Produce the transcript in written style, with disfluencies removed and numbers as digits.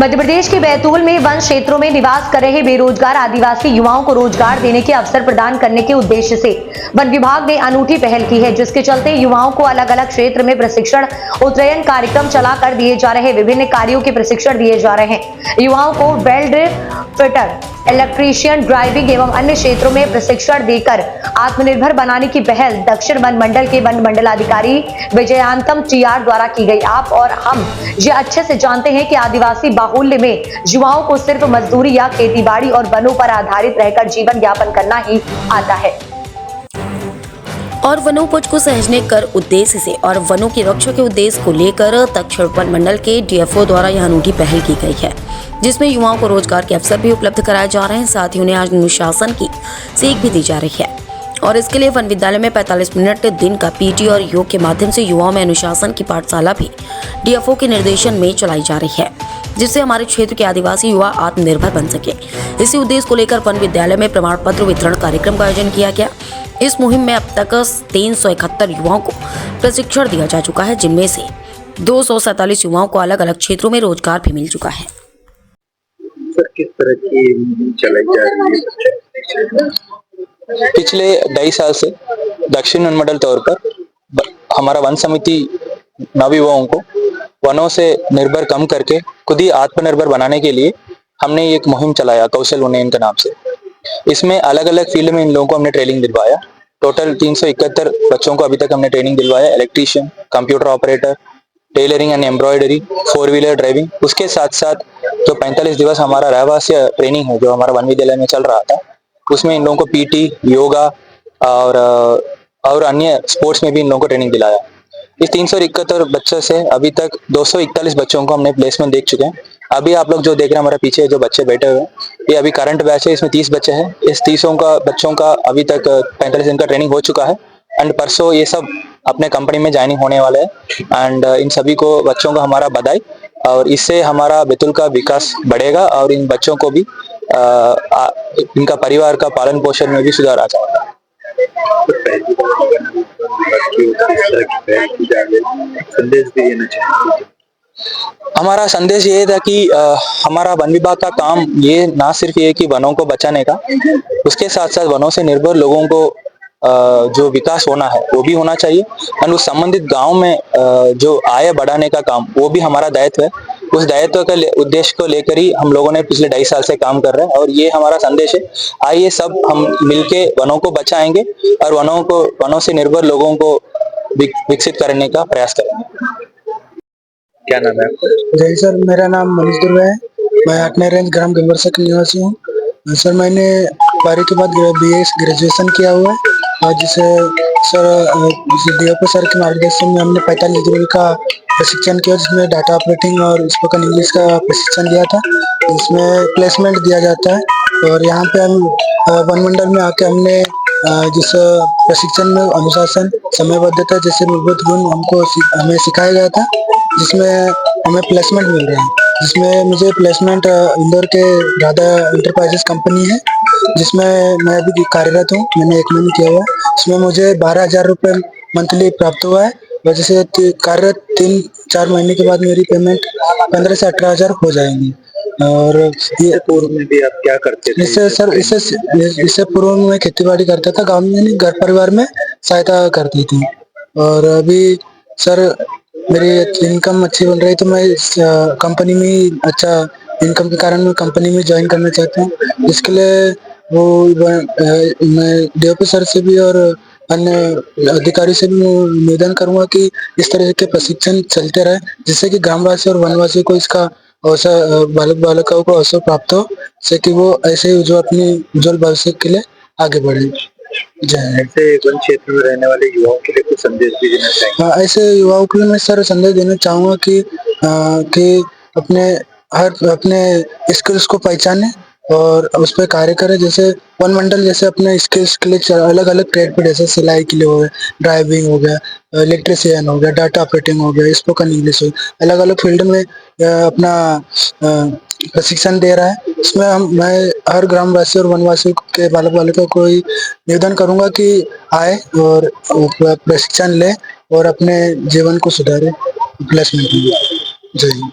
मध्य प्रदेश के बैतूल में वन क्षेत्रों में निवास कर रहे बेरोजगार आदिवासी युवाओं को रोजगार देने के अवसर प्रदान करने के उद्देश्य से वन विभाग ने अनूठी पहल की है, जिसके चलते युवाओं को अलग अलग क्षेत्र में प्रशिक्षण उन्नयन कार्यक्रम चलाकर दिए जा रहे विभिन्न कार्यों के प्रशिक्षण दिए जा रहे हैं। युवाओं को वेल्ड फिटर, इलेक्ट्रीशियन, ड्राइविंग एवं अन्य क्षेत्रों में प्रशिक्षण देकर आत्मनिर्भर बनाने की पहल दक्षिण वन मंडल के वन मंडलाधिकारी विजयांतम टीआर द्वारा की गई। आप और हम ये अच्छे से जानते हैं कि आदिवासी बाहुल्य में युवाओं को सिर्फ मजदूरी या खेतीबाड़ी और वनों पर आधारित रहकर जीवन यापन करना ही आता है और वनोपज को सहजने कर उद्देश्य से और वनों की रक्षा के उद्देश्य को लेकर दक्षिण वन मंडल के डीएफओ द्वारा यह अनूठी पहल की गई है, जिसमें युवाओं को रोजगार के अवसर भी उपलब्ध कराए जा रहे हैं। साथ ही उन्हें आज अनुशासन की सीख भी दी जा रही है और इसके लिए वन विद्यालय में 45 मिनट दिन का पीटी और योग के माध्यम से युवाओं में अनुशासन की पाठशाला भी डीएफओ के निर्देशन में चलाई जा रही है, जिससे हमारे क्षेत्र के आदिवासी युवा आत्मनिर्भर बन सके। इसी उद्देश्य को लेकर वन विद्यालय में प्रमाण पत्र वितरण कार्यक्रम का आयोजन किया गया। इस मुहिम में अब तक 371 युवाओं को प्रशिक्षण दिया जा चुका है, जिनमें से 247 युवाओं को अलग अलग क्षेत्रों में रोजगार भी मिल चुका है। सर, किस तरह की मुहिम चलाई जा रही है? पिछले 2.5 साल से दक्षिण वन मंडल तौर पर हमारा वन समिति नवयुवाओं को वनों से निर्भर कम करके खुद ही आत्मनिर्भर बनाने के लिए हमने एक मुहिम चलाया, कौशल उन्नयन के नाम से। इसमें अलग अलग फील्ड में इन लोगों को हमने ट्रेनिंग दिलवाया। टोटल 371 बच्चों को अभी तक हमने ट्रेनिंग दिलवाया। Electrician, computer operator, tailoring and embroidery, 4 wheeler driving. उसके साथ साथ जो 45 दिवस हमारा रहवास्य ट्रेनिंग है जो हमारा वन विद्यालय में चल रहा था, उसमें इन लोगों को पीटी, योगा और अन्य स्पोर्ट्स में भी इन लोगों को ट्रेनिंग दिलाया। इस 371 बच्चों से अभी तक 241 बच्चों को हमने प्लेसमेंट देख चुके हैं। अभी आप लोग जो देख रहे हैं हमारे पीछे जो बच्चे बैठे हुए हैं, ये अभी करंट बैच है, इसमें 30 बच्चे हैं। इस 30 बच्चों का अभी तक 45 दिन का ट्रेनिंग हो चुका है एंड परसों ये सब अपने कंपनी में ज्वाइनिंग होने वाले हैं। एंड इन सभी को बच्चों का हमारा बधाई, और इससे हमारा बैतूल का विकास बढ़ेगा और इन बच्चों को भी इनका परिवार का पालन पोषण में भी सुधार आ जाएगा। संदेश भी देना चाहिए। हमारा संदेश ये था कि हमारा वन विभाग का काम ये ना सिर्फ ये कि वनों को बचाने का, उसके साथ साथ वनों से निर्भर लोगों को जो विकास होना है वो भी होना चाहिए और उस संबंधित गांव में जो आय बढ़ाने का काम वो भी हमारा दायित्व है। उस दायित्व के उद्देश्य को लेकर ही हम लोगों ने पिछले 2.5 साल से काम कर रहे हैं और ये हमारा संदेश है। आइए सब हम मिलके वनों को बचाएंगे और वनों से निर्भर लोगों को विकसित करने का प्रयास करेंगे। क्या नाम है आपका? जय सर, मेरा नाम मनीष दुर्वे है। मैं अटने रेंज ग्राम गंगवरसा के निवासी हूँ। सर, मैंने 12 के बाद BA ग्रेजुएशन किया हुआ है और जिसे सर डीएफओ सर के मार्गदर्शन में हमने 45 दिन का प्रशिक्षण किया, जिसमें डाटा ऑपरेटिंग और स्पोकन इंग्लिश का प्रशिक्षण दिया था। इसमें प्लेसमेंट दिया जाता है और यहाँ पे हम वन मंडल में आके हमने जिस प्रशिक्षण में अनुशासन, समयबद्धता जैसे मूलभूत गुण हमें सिखाया गया था, जिसमें हमें प्लेसमेंट मिल रहा है। जिसमें मुझे प्लेसमेंट इंदौर के राधा इंटरप्राइजेस कंपनी है, जिसमें मैं अभी कार्यरत हूँ। मैंने 1 महीने किया हुआ है। इसमें मुझे 12,000 रुपये मंथली प्राप्त हुआ है। वजह से कार्यरत 3-4 महीने के बाद मेरी पेमेंट 15 से 18,000 हो जाएंगी। और ये पूर्व में भी आप क्या करते थे? इससे पूर्व में मैं खेतीबाड़ी करता था, गाँव में नहीं, घर परिवार में सहायता करती थी। और अभी सर मेरी इनकम अच्छी बन रही, तो मैं इस कंपनी में अच्छा इनकम के कारण मैं कंपनी में ज्वाइन करना चाहता हूँ। इसके लिए मैं डीएफओ सर से भी और अन्य अधिकारी से भी निवेदन करूंगा कि इस तरह के प्रशिक्षण चलते रहे, जिससे कि ग्रामवासी और वनवासी को इसका अवसर, बालक बालिकाओं को अवसर प्राप्त हो, जिससे कि वो ऐसे ही जो अपनी उज्जवल भविष्य के लिए आगे बढ़े। ऐसे वन क्षेत्र में रहने वाले युवाओं के लिए कुछ संदेश भी देना चाहिए? हाँ, ऐसे युवाओं के लिए मैं सर संदेश देना चाहूँगा कि अपने स्किल्स को पहचाने और उस पर कार्य करें। जैसे वन मंडल जैसे अपने स्किल्स के लिए अलग अलग ट्रेड पे, जैसे सिलाई के लिए हो गया, ड्राइविंग हो गया, इलेक्ट्रीशियन हो गया, डाटा ऑपरेटिंग हो गया, स्पोकन इंग्लिश हो गया, अलग अलग फील्ड में अपना प्रशिक्षण दे रहा है। इसमें मैं हर ग्रामवासी और वनवासी के बालक बालिका को निवेदन करूंगा कि आए और प्रशिक्षण ले और अपने जीवन को सुधारे, प्लेसमेंट में। जय हिंद।